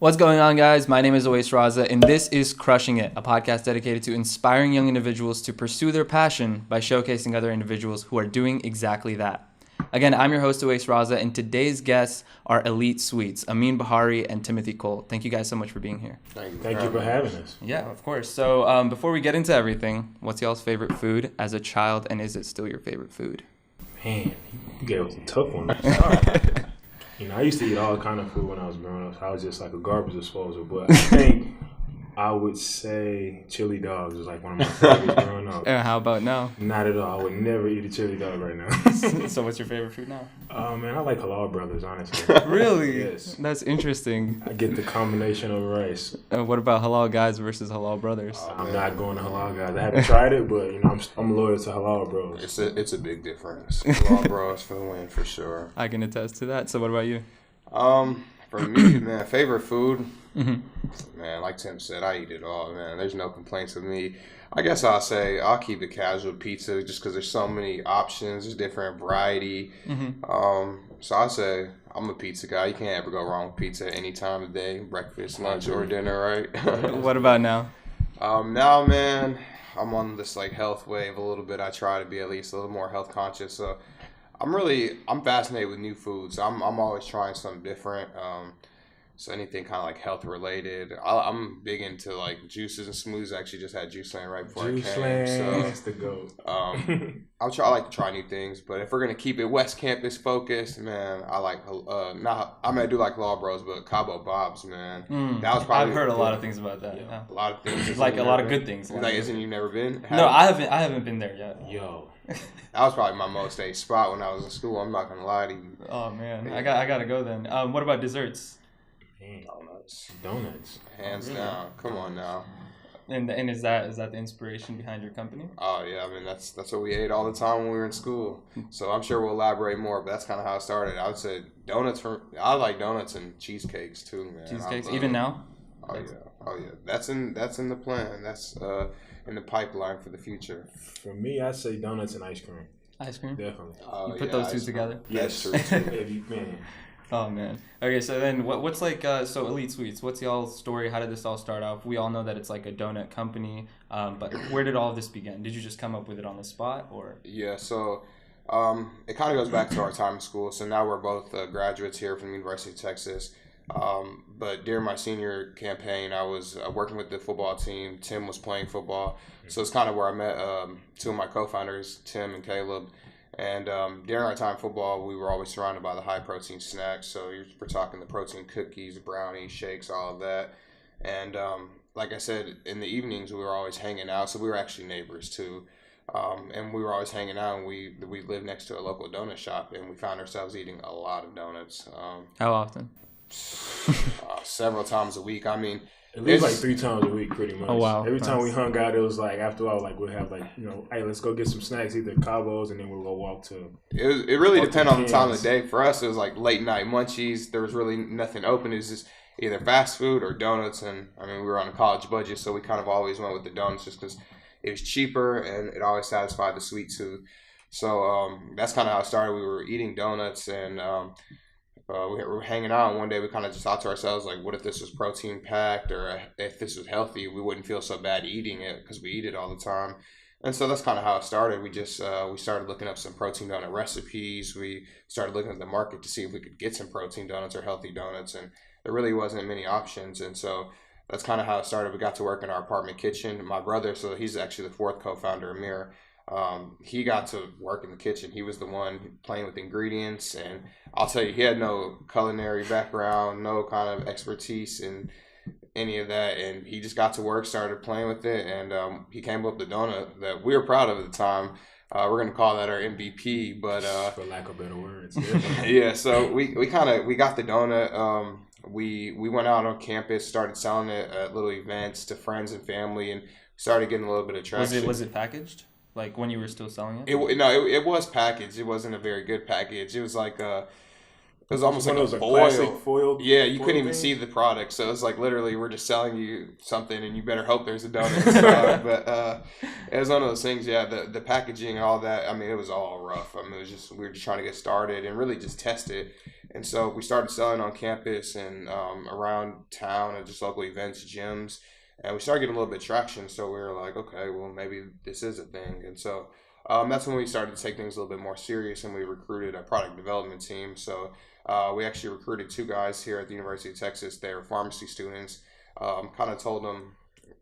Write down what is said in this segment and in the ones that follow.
What's going on, guys? My name is Oais Raza, and this is Crushing It, a podcast dedicated to inspiring young individuals to pursue their passion by showcasing other individuals who are doing exactly that. Again, I'm your host, Oais Raza, and today's guests are elite sweets, Amin Bahari and Timothy Cole. Thank you guys so much for being here. Thank you for having us. Yeah, of course. So before we get into everything, what's y'all's favorite food as a child, and is it still your favorite food? Man, you gave us a tough one. I used to eat all kind of food when I was growing up. So I was just like a garbage disposal. But I think I would say chili dogs was like one of my favorites growing up. How about now? Not at all. I would never eat a chili dog right now. So what's your favorite food now? Man, I like Halal Brothers, honestly. Really? Yes. That's interesting. I get the combination of rice. What about Halal Guys versus Halal Brothers? I'm not going to Halal Guys. I haven't tried it, but I'm loyal to Halal Bros. It's a big difference. Halal Bros for the win for sure. I can attest to that. So what about you? For me, man, favorite food. Mm-hmm. Man, like Tim said, I eat it all, man. There's no complaints with me. I guess I'll keep it casual pizza just because there's so many options. There's different variety. Mm-hmm. So I say I'm a pizza guy. You can't ever go wrong with pizza any time of the day, breakfast, lunch, or dinner, right? What about now? Now, man, I'm on this like health wave a little bit. I try to be at least a little more health conscious. So I'm fascinated with new foods. I'm always trying something different. So anything kind of like health related. I'm big into like juices and smoothies. I actually just had Juice Land right before I came. So that's the goat. I like to try new things, but if we're gonna keep it West Campus focused, man, I do like Law Bros, but Cabo Bob's, man. That was probably I've heard a lot of things about that. Yeah. A lot of things. Like a lot of good things. Like, isn't you never been? No, I haven't been there yet. Yo. That was probably my most stayed spot when I was in school. I'm not gonna lie to you. Oh man, I gotta go then. What about desserts? Donuts. Hands down. Come on now. And is that the inspiration behind your company? Oh yeah, I mean that's what we ate all the time when we were in school. So I'm sure we'll elaborate more, but that's kind of how it started. I would say I like donuts and cheesecakes too, man. Cheesecakes, even now? Oh yeah. That's in the plan. That's in the pipeline for the future. For me, I say donuts and ice cream. Ice cream? Definitely. You put those two together? Yes, true. If you can. Oh man. Okay, so then what's like so Elite Sweets? What's y'all's story? How did this all start off? We all know that it's like a donut company, but where did all of this begin? Did you just come up with it on the spot, or? Yeah, so it kind of goes back to our time in school. So now we're both graduates here from the University of Texas. But during my senior campaign, I was working with the football team. Tim was playing football, so it's kind of where I met two of my co-founders, Tim and Caleb. And during our time in football, we were always surrounded by the high-protein snacks. So we're talking the protein cookies, brownies, shakes, all of that. And like I said, in the evenings, we were always hanging out. So we were actually neighbors, too. And we were always hanging out, and we lived next to a local donut shop, and we found ourselves eating a lot of donuts. How often? Several times a week. I mean, at least like 3 times a week, pretty much. Oh wow! Every time we hung out, it was like after a while, like we'd have like hey, let's go get some snacks, either Cabos, and then we'll go walk to. It really depended on the time of the day. For us, it was like late night munchies. There was really nothing open. It was just either fast food or donuts. And I mean, we were on a college budget, so we kind of always went with the donuts just because it was cheaper and it always satisfied the sweet tooth. So that's kind of how it started. We were eating donuts and. We were hanging out, and one day we kind of just thought to ourselves, like, what if this was protein packed, or if this was healthy, we wouldn't feel so bad eating it because we eat it all the time. And so that's kind of how it started. We just we started looking up some protein donut recipes. We started looking at the market to see if we could get some protein donuts or healthy donuts, and there really wasn't many options. And so that's kind of how it started. We got to work in our apartment kitchen. My brother, so he's actually the fourth co-founder, Amir. He got to work in the kitchen. He was the one playing with ingredients, and I'll tell you, he had no culinary background, no kind of expertise in any of that, and he just got to work, started playing with it, and he came up with the donut that we were proud of at the time. We're gonna call that our MVP, but for lack of better words, yeah. So we got the donut. We went out on campus, started selling it at little events to friends and family, and started getting a little bit of traction. Was it packaged? Like when you were still selling it? It was packaged. It wasn't a very good package. It was like it was almost like a foil. Yeah, you couldn't even see the product. So it's like literally we're just selling you something and you better hope there's a donut. But it was one of those things. Yeah, the packaging and all that. I mean, it was all rough. I mean, we were just trying to get started and really just test it. And so we started selling on campus and around town at just local events, gyms. And we started getting a little bit of traction. So we were like, okay, well, maybe this is a thing. And so that's when we started to take things a little bit more serious, and we recruited a product development team. So we actually recruited 2 guys here at the University of Texas. They were pharmacy students. Kind of told them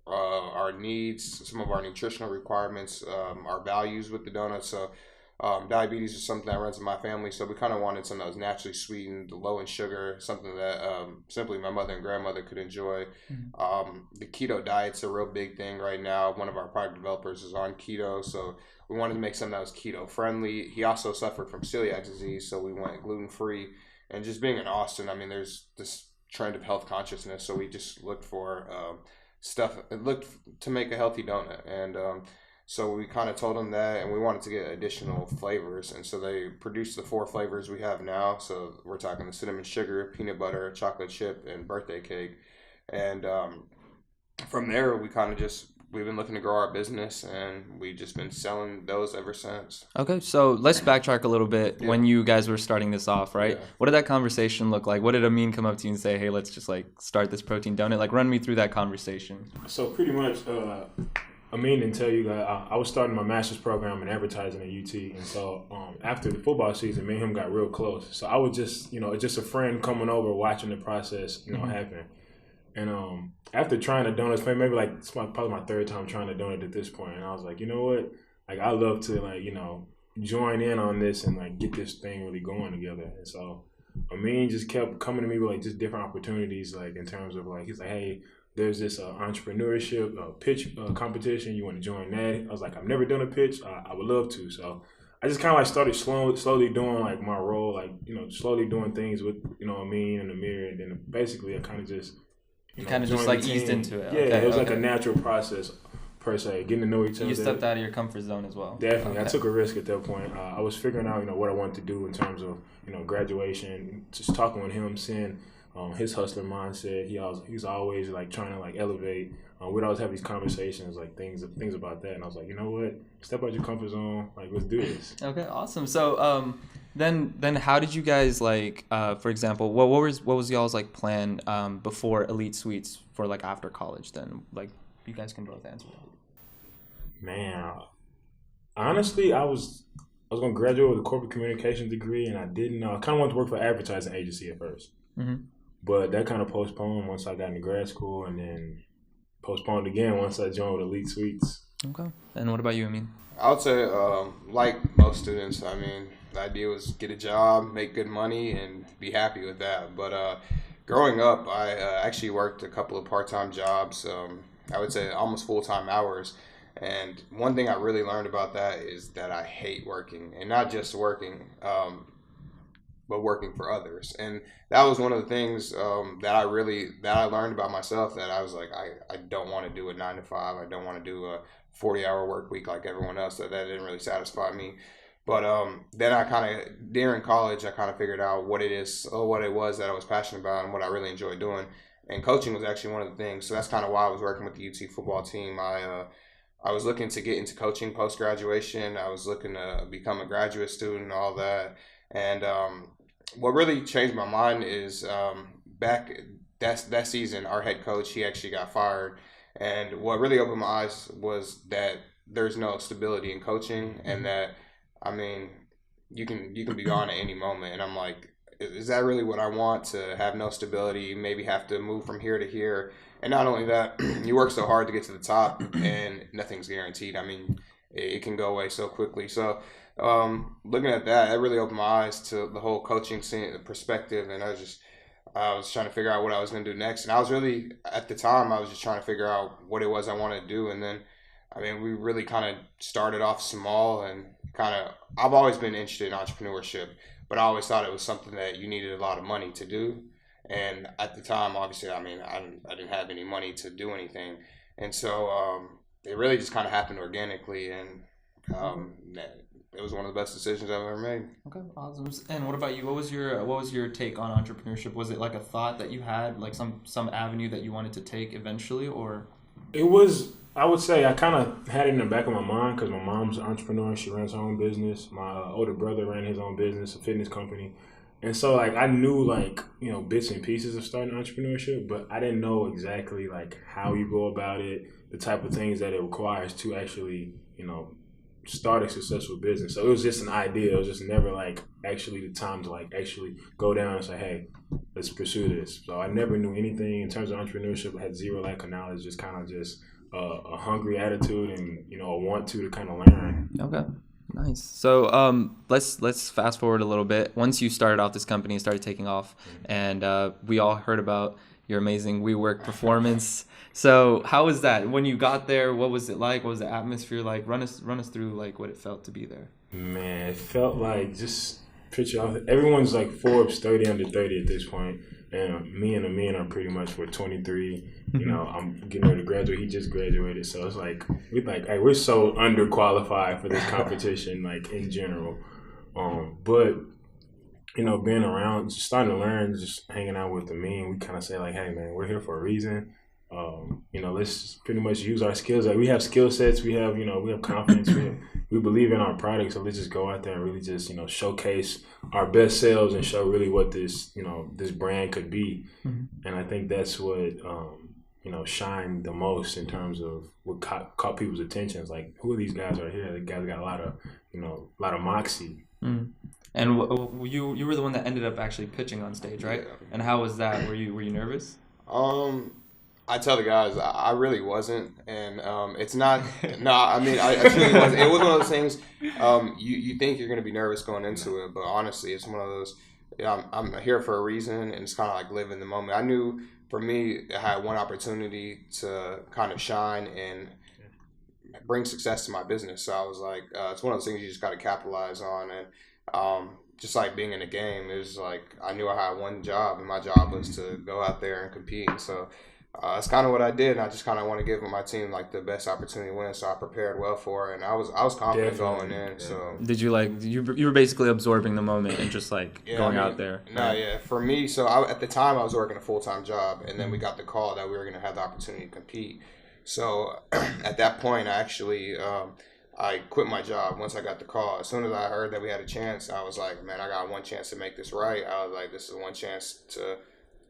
our needs, some of our nutritional requirements, our values with the donuts. So diabetes is something that runs in my family, so we kind of wanted something that was naturally sweetened, low in sugar, something that simply my mother and grandmother could enjoy. The keto diet's a real big thing right now. One of our product developers is on keto, so we wanted to make something that was keto friendly. He also suffered from celiac disease, so we went gluten free. And just being in Austin, I mean, there's this trend of health consciousness, so we just looked for looked to make a healthy donut. And so we kind of told them that, and we wanted to get additional flavors. And so they produced the 4 flavors we have now. So we're talking the cinnamon sugar, peanut butter, chocolate chip, and birthday cake. And from there, we've been looking to grow our business, and we've just been selling those ever since. Okay, so let's backtrack a little bit. Yeah. When you guys were starting this off, right? Yeah. What did that conversation look like? What did Amin come up to you and say, hey, let's just like start this protein donut? Like, run me through that conversation. So pretty much, Amin didn't tell you that I was starting my master's program in advertising at UT, and so after the football season, me and him got real close. So I was just, just a friend coming over, watching the process, happen. And after trying the donuts, maybe like it's probably my 3rd time trying the donut at this point, and I was like, you know what? Like, I love to join in on this and like get this thing really going together. And so Amin just kept coming to me with like just different opportunities, like in terms of like, he's like, hey, there's this entrepreneurship pitch competition. You want to join that? I was like, I've never done a pitch. I would love to. So I just kind of like started slowly doing like my role, like, slowly doing things with, Amin and Amir. And then basically I kind of just, kind of just like eased into it. Yeah, okay, it was like a natural process per se, getting to know each other. You stepped out of your comfort zone as well. Definitely. Okay. I took a risk at that point. I was figuring out, what I wanted to do in terms of, graduation, just talking with him, seeing his hustler mindset. He's always like trying to like elevate. We'd always have these conversations, like things about that. And I was like, you know what? Step out your comfort zone. Like, let's do this. Okay, awesome. So then how did you guys like, for example, what was y'all's like plan before Elite Suites for like after college? Then like you guys can both answer that. Man, honestly, I was gonna graduate with a corporate communications degree, and I didn't. I kind of wanted to work for an advertising agency at first. Mm-hmm. But that kind of postponed once I got into grad school, and then postponed again once I joined with Elite Suites. Okay. And what about you, Amin? I would say, like most students, I mean, the idea was get a job, make good money, and be happy with that. But growing up, I actually worked a couple of part-time jobs. I would say almost full-time hours. And one thing I really learned about that is that I hate working, and not just working, but working for others. And that was one of the things that I learned about myself, that I was like, I don't want to do a 9 to 5. I don't want to do a 40-hour work week like everyone else. That didn't really satisfy me. But then during college, I kind of figured out what it was that I was passionate about and what I really enjoyed doing. And coaching was actually one of the things. So that's kind of why I was working with the UT football team. I was looking to get into coaching post-graduation. I was looking to become a graduate student and all that. And what really changed my mind is back that season, our head coach, he actually got fired. And what really opened my eyes was that there's no stability in coaching, and that, I mean, you can be gone at any moment. And I'm like, is that really what I want, to have no stability, maybe have to move from here to here? And not only that, you work so hard to get to the top, and nothing's guaranteed. I mean, it can go away so quickly. So looking at that, it really opened my eyes to the whole coaching scene, perspective. And I was trying to figure out what I was going to do next. And I was really, at the time, I was just trying to figure out what it was I wanted to do. And then, I mean, we really kind of started off small, and I've always been interested in entrepreneurship, but I always thought it was something that you needed a lot of money to do. And at the time, obviously, I mean, I didn't have any money to do anything. And so it really just kind of happened organically. And it was one of the best decisions I've ever made. Okay, awesome. And what about you? What was your take on entrepreneurship? Was it like a thought that you had, like some avenue that you wanted to take eventually, or? It was, I would say, I kind of had it in the back of my mind because my mom's an entrepreneur. She runs her own business. My older brother ran his own business, a fitness company. And so, like, I knew, like, bits and pieces of starting entrepreneurship, but I didn't know exactly, like, how you go about it, the type of things that it requires to actually, start a successful business. So it was just an idea. It was just never, like, actually the time to, like, actually go down and say, hey, let's pursue this. So I never knew anything in terms of entrepreneurship. I had zero lack of knowledge, just kind of just a hungry attitude and, a want to kind of learn. Okay. Nice. So let's fast forward a little bit. Once you started off this company and started taking off, and we all heard about your amazing WeWork Performance. So how was that? When you got there, what was it like? What was the atmosphere like? Run us through like what it felt to be there. Man, it felt like just picture everyone's like Forbes 30 under 30 at this point. And me and Amin are pretty much, we're 23. I'm getting ready to graduate. He just graduated. So it's like, we're so underqualified for this competition, like in general. But, being around, just starting to learn, just hanging out with Amin, we kind of say like, hey man, we're here for a reason. Let's pretty much use our skills. Like we have skill sets, we have confidence, we believe in our product. So let's just go out there and really just, showcase our best selves and show really what this, this brand could be. Mm-hmm. And I think that's what, shined the most in terms of what caught people's attention. It's like, who are these guys right here? The guys got a lot of moxie. Mm-hmm. And you were the one that ended up actually pitching on stage, right? Yeah. And how was that? Were you nervous? I tell the guys I really wasn't, and it's not. No, I mean I truly wasn't. It was one of those things. You think you're going to be nervous going into it, but honestly, it's one of those. I'm here for a reason, and it's kind of like live in the moment. I knew for me, I had one opportunity to kind of shine and bring success to my business. So I was like, it's one of those things you just got to capitalize on, and just like being in the game, it was like I knew I had one job, and my job was to go out there and compete. So. That's kind of what I did, and I just kind of want to give my team like the best opportunity to win. So I prepared well for it, and I was confident going in. So did you you were basically absorbing the moment and just going out there? No, yeah. For me, so at the time I was working a full-time job, and then we got the call that we were going to have the opportunity to compete. So at that point, I actually I quit my job once I got the call. As soon as I heard that we had a chance, I was like, man, I got one chance to make this right. I was like, this is one chance to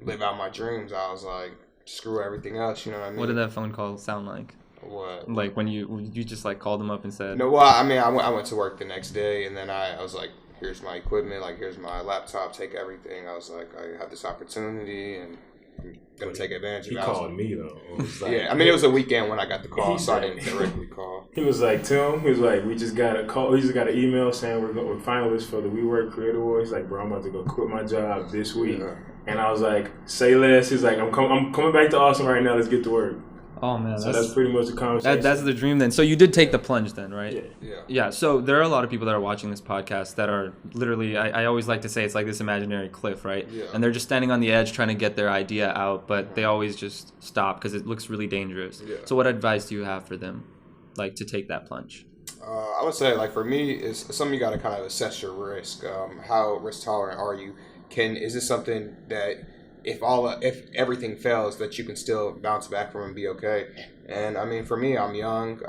live out my dreams. I was like, screw everything else, you know what I mean? What did that phone call sound like? What? Like when you just called them up and said? No, well, I mean, I went to work the next day, and then I was like, here's my equipment, here's my laptop, take everything. I was like, I have this opportunity, and I'm gonna take advantage of it. He called me though. Yeah, I mean, it was a weekend when I got the call, so I didn't directly call. He was like, Tim, he was like, we just got a call, we just got an email saying we're finalists for the WeWork Creator Awards. He's like, bro, I'm about to go quit my job this week. Yeah. And I was like, say less. He's like, I'm coming back to Austin right now. Let's get to work. Oh, man. So that's pretty much the conversation. That's the dream then. So you did take the plunge then, right? Yeah. Yeah. So there are a lot of people that are watching this podcast that are literally, I always like to say it's like this imaginary cliff, right? Yeah. And they're just standing on the edge trying to get their idea out, but they always just stop because it looks really dangerous. Yeah. So what advice do you have for them, to take that plunge? I would say, for me, it's something you got to kind of assess your risk. How risk tolerant are you? Is this something that if everything fails that you can still bounce back from and be okay? And I mean, for me, I'm young.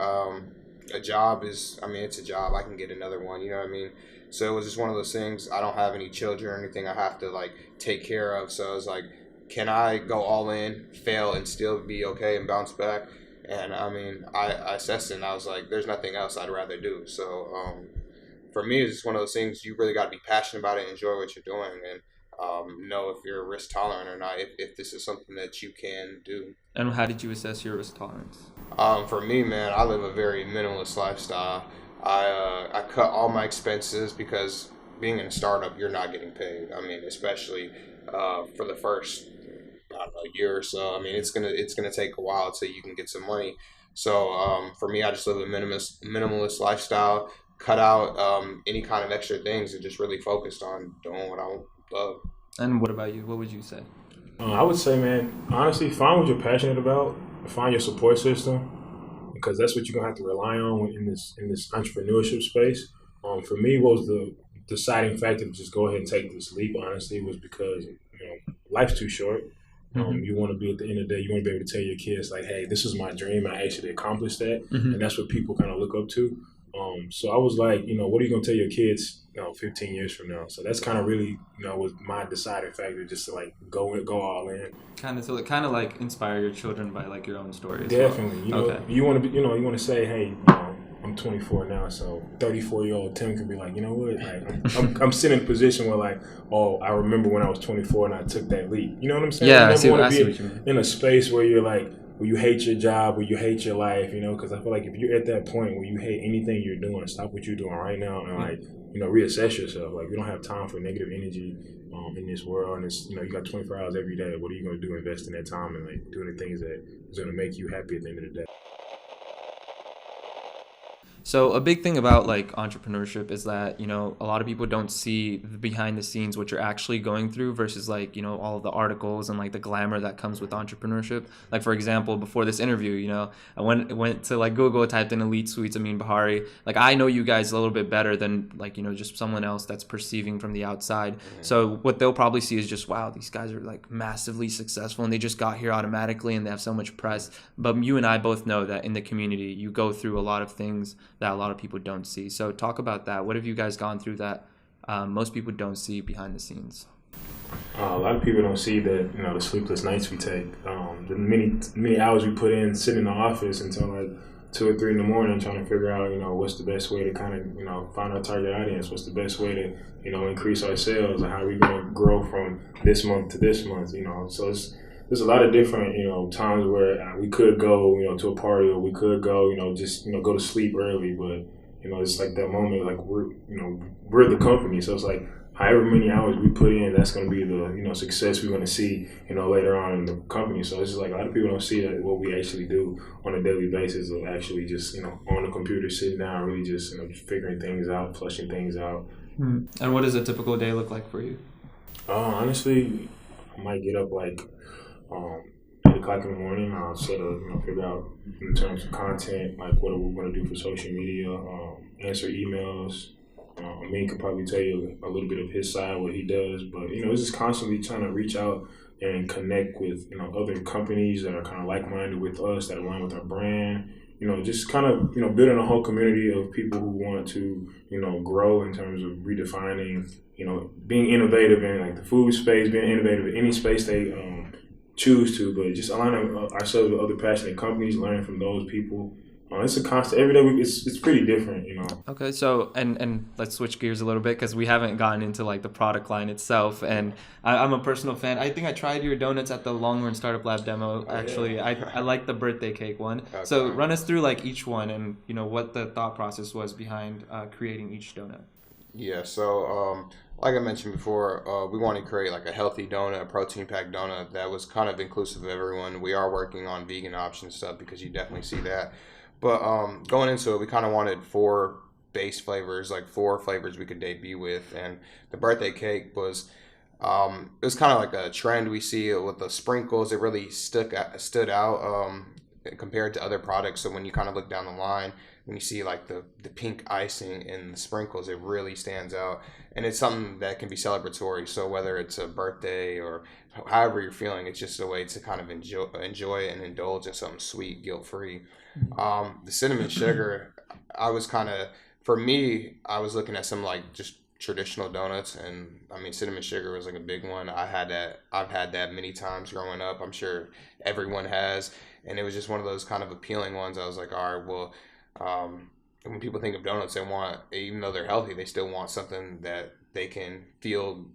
A job is, it's a job. I can get another one. You know what I mean? So it was just one of those things. I don't have any children or anything I have to take care of. So I was like, can I go all in, fail, and still be okay and bounce back? And I mean, I assessed it, and I was like, there's nothing else I'd rather do. So for me, it's just one of those things. You really got to be passionate about it, enjoy what you're doing, and know if you're risk tolerant or not, if this is something that you can do. And how did you assess your risk tolerance? For me, man, I live a very minimalist lifestyle. I cut all my expenses because being in a startup, you're not getting paid. I mean, especially for the first year or so. I mean, it's gonna take a while till you can get some money. So for me, I just live a minimalist lifestyle. Cut out any kind of extra things and just really focused on doing what I love. And what about you? What would you say? I would say, man, honestly, find what you're passionate about. Find your support system, because that's what you're gonna have to rely on in this entrepreneurship space. For me, what was the deciding factor to just go ahead and take this leap? Honestly, was because life's too short. You want to be, at the end of the day, you want to be able to tell your kids hey, this is my dream. I actually accomplished that, and that's what people kind of look up to. So I was like, what are you gonna tell your kids 15 years from now. So that's kind of really, was my deciding factor, just to like go all in. Kind of like inspire your children by like your own stories. Definitely. Well. You want to be, you want to say, hey, I'm 24 now, so 34-year-old Tim can be like, you know what, like I'm sitting in a position where like, oh, I remember when I was 24 and I took that leap. You know what I'm saying? Yeah, I see want what to you be mean. in a space where you're like, where you hate your job, where you hate your life, because I feel like if you're at that point where you hate anything you're doing, stop what you're doing right now and like, reassess yourself. Like, we don't have time for negative energy in this world, and it's, you got 24 hours every day. What are you going to do? Invest in that time and like doing the things that is going to make you happy at the end of the day. So a big thing about like entrepreneurship is that, a lot of people don't see the behind the scenes, what you're actually going through versus like, all of the articles and like the glamour that comes with entrepreneurship. Like, for example, before this interview, I went to like Google, typed in elite suites, Amin Bahari. Like, I know you guys a little bit better than like, just someone else that's perceiving from the outside. Mm-hmm. So what they'll probably see is just, wow, these guys are like massively successful and they just got here automatically and they have so much press. But you and I both know that in the community, you go through a lot of things that a lot of people don't see. So talk about that. What have you guys gone through that most people don't see behind the scenes? A lot of people don't see that, the sleepless nights we take, the many hours we put in sitting in the office until like 2 or 3 in the morning trying to figure out, what's the best way to kind of, find our target audience, what's the best way to, increase our sales, and how are we going to grow from this month to this month, So there's a lot of different, times where we could go, to a party, or we could go, just, go to sleep early. But, it's like that moment, like we're the company. So it's like however many hours we put in, that's going to be the, success we're going to see, later on in the company. So it's just like a lot of people don't see that what we actually do on a daily basis of actually just, on the computer, sitting down, really just, figuring things out, flushing things out. And what does a typical day look like for you? Honestly, I might get up like 8 o'clock in the morning. I'll set figure out in terms of content, like what are we going to do for social media, answer emails. Amin could probably tell you a little bit of his side, what he does, but it's just constantly trying to reach out and connect with other companies that are kind of like-minded with us, that align with our brand. Just kind of building a whole community of people who want to grow in terms of redefining, being innovative in like the food space, being innovative in any space they choose to, but just aligning ourselves with other passionate companies, learning from those people. It's a constant every day. It's pretty different, Okay, so and let's switch gears a little bit because we haven't gotten into like the product line itself. And I'm a personal fan. I think I tried your donuts at the Longhorn Startup Lab demo. Actually, yeah. I like the birthday cake one. Okay. So run us through like each one and what the thought process was behind creating each donut. Yeah, so like I mentioned before, we want to create like a healthy donut, a protein-packed donut that was kind of inclusive of everyone. We are working on vegan options stuff because you definitely see that. But going into it, we kind of wanted 4 base flavors, like 4 flavors we could debut with. And the birthday cake was, it was kind of like a trend we see with the sprinkles. It really stood out compared to other products. So when you kind of look down the line, when you see like the pink icing in the sprinkles, it really stands out. And it's something that can be celebratory. So whether it's a birthday or however you're feeling, it's just a way to kind of enjoy it and indulge in something sweet, guilt-free. The cinnamon sugar, I was looking at some like just traditional donuts, and I mean cinnamon sugar was like a big one. I've had that many times growing up. I'm sure everyone has, and it was just one of those kind of appealing ones. I was like, all right, well, when people think of donuts, they want, even though they're healthy, they still want something that they can feel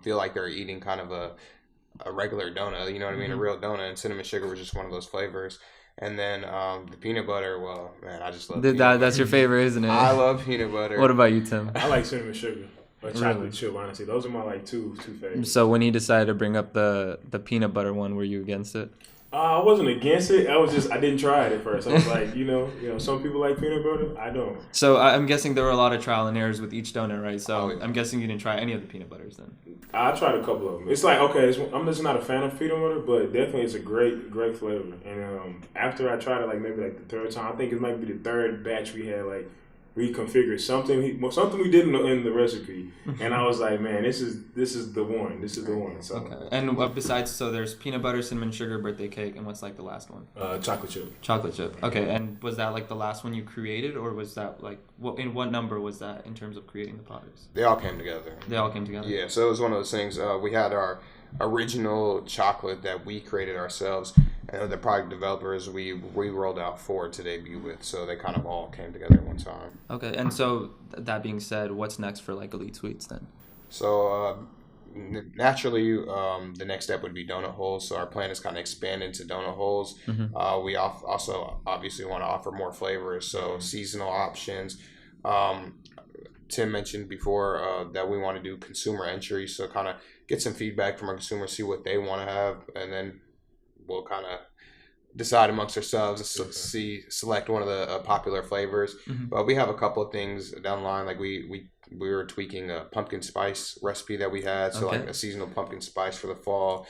like they're eating kind of a regular donut. You know what I mean? A real donut. And cinnamon sugar was just one of those flavors. And then the peanut butter, well, man, I just love peanut butter. That's your favorite, isn't it? I love peanut butter. What about you, Tim? I like cinnamon sugar or chocolate chip, honestly. Those are my like two favorites. So when he decided to bring up the peanut butter one, were you against it? I wasn't against it. I didn't try it at first. I was like, some people like peanut butter. I don't. So I'm guessing there were a lot of trial and errors with each donut, right? So I'm guessing you didn't try any of the peanut butters then. I tried a couple of them. It's like, okay, I'm just not a fan of peanut butter, but definitely it's a great flavor. And after I tried it, like maybe like the third time, I think it might be the third batch we had, like reconfigured something we did in the recipe, and I was like, man, this is the one. This is the one. So. Okay. And besides, so there's peanut butter, cinnamon sugar, birthday cake, and what's like the last one? Chocolate chip. Chocolate chip. Okay. And was that like the last one you created, or was that like in what number was that in terms of creating the products? They all came together. They all came together. Yeah. So it was one of those things. We had our original chocolate that we created ourselves, and the product developers we rolled out 4 to debut with, so they kind of all came together at one time. Okay, and so that being said, what's next for like Elite Sweets then? So naturally, the next step would be donut holes. So our plan is kind of expand into donut holes. Mm-hmm. We also obviously want to offer more flavors, so seasonal options. Tim mentioned before that we want to do consumer entry, so kind of get some feedback from our consumers, see what they want to have, and then we'll kind of decide amongst ourselves to select one of the popular flavors. Mm-hmm. But we have a couple of things down the line, like we were tweaking a pumpkin spice recipe that we had, so like a seasonal pumpkin spice for the fall.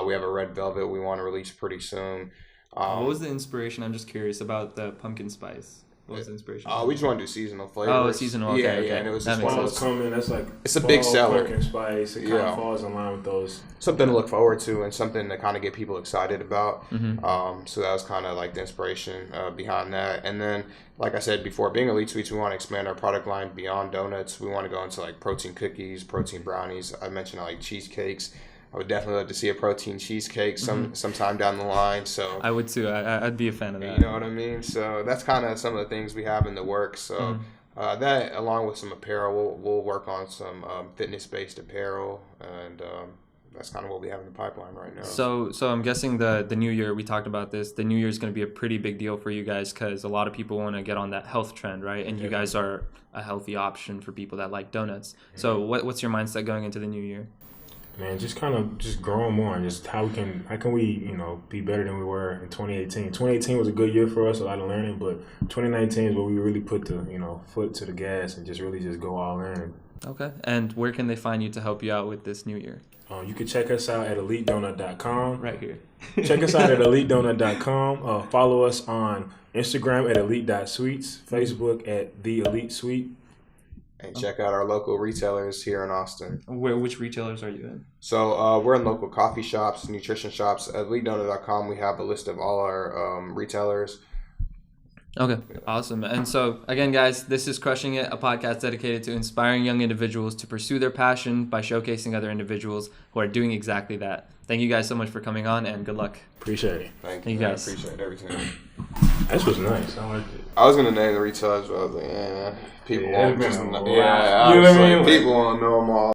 We have a red velvet we want to release pretty soon. What was the inspiration? I'm just curious about the pumpkin spice. What was the inspiration? We just want to do seasonal flavors. Oh, seasonal. Okay, yeah, okay. and it was That just makes one of sense. those. Coming, that's like It's a big seller. Pumpkin spice. It kind of falls in line with those. Something to look forward to and something to kind of get people excited about. Mm-hmm. So that was kind of like the inspiration behind that. And then, like I said before, being Elite Sweets, we want to expand our product line beyond donuts. We want to go into like protein cookies, protein brownies. I mentioned like cheesecakes. I would definitely love to see a protein cheesecake sometime down the line. So I would too. I'd be a fan of that. You know what I mean? So that's kind of some of the things we have in the works. So that, along with some apparel, we'll work on some fitness-based apparel, and that's kind of what we have in the pipeline right now. So I'm guessing the new year, we talked about this, the new year is going to be a pretty big deal for you guys because a lot of people want to get on that health trend, right? And you guys are a healthy option for people that like donuts. So what's your mindset going into the new year? Man, just growing more and just how can we, be better than we were in 2018. 2018 was a good year for us, a lot of learning, but 2019 is where we really put the, foot to the gas and just really just go all in. Okay. And where can they find you to help you out with this new year? You can check us out at elitedonut.com. Right here. Check us out at elitedonut.com. Follow us on Instagram at elite.sweets, Facebook at The Elite Sweet. And check out our local retailers here in Austin. Which retailers are you in? So we're in local coffee shops, nutrition shops. At elitedonut.com, we have a list of all our retailers. Okay, awesome. And so, again, guys, this is Crushing It, a podcast dedicated to inspiring young individuals to pursue their passion by showcasing other individuals who are doing exactly that. Thank you guys so much for coming on, and good luck. Appreciate it. Thank you guys. I appreciate everything. This was nice. I liked it. I was going to name the retailers, but I was like, people won't just know. You know what I mean? People won't know them all.